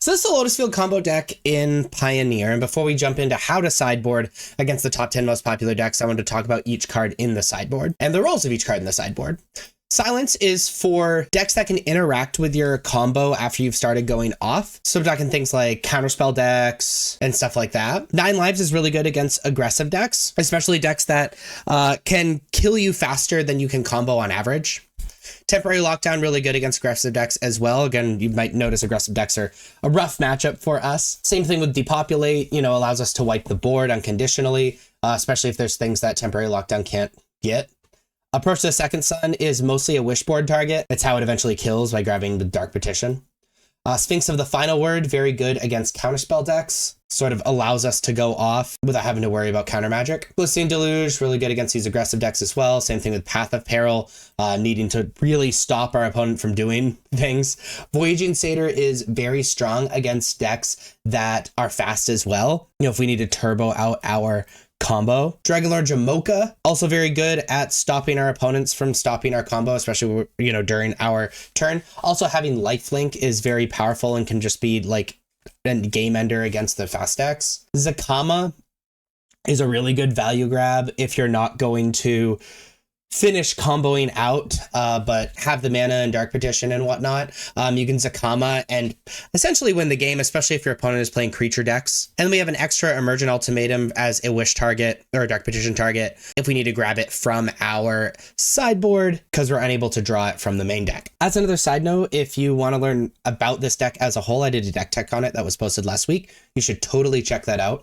So this is the Lotus Field combo deck in Pioneer, and before we jump into how to sideboard against the top 10 most popular decks, I wanted to talk about each card in the sideboard and the roles of each card in the sideboard. Silence is for decks that can interact with your combo after you've started going off. So I'm talking things like counterspell decks and stuff like that. 9 lives is really good against aggressive decks, especially decks that can kill you faster than you can combo on average. Temporary Lockdown, really good against aggressive decks as well. Again, you might notice aggressive decks are a rough matchup for us. Same thing with Depopulate, allows us to wipe the board unconditionally, especially if there's things that Temporary Lockdown can't get. Approach to the Second Sun is mostly a wishboard target. It's how it eventually kills by grabbing the Dark Petition. Sphinx of the Final Word, very good against counterspell decks. Sort of allows us to go off without having to worry about counter magic. Blissing Deluge, really good against these aggressive decks as well. Same thing with Path of Peril, needing to really stop our opponent from doing things. Voyaging Satyr is very strong against decks that are fast as well. If we need to turbo out our combo. Dragonlord Jamoka, also very good at stopping our opponents from stopping our combo, especially, during our turn. Also having lifelink is very powerful and can just be like a game ender against the fast decks. Zakama is a really good value grab if you're not going to finish comboing out, but have the mana and Dark Petition and whatnot. You can Zakama and essentially win the game, especially if your opponent is playing creature decks. And then we have an extra Emergent Ultimatum as a wish target or a Dark Petition target if we need to grab it from our sideboard because we're unable to draw it from the main deck. As another side note, if you want to learn about this deck as a whole, I did a deck tech on it that was posted last week. You should totally check that out.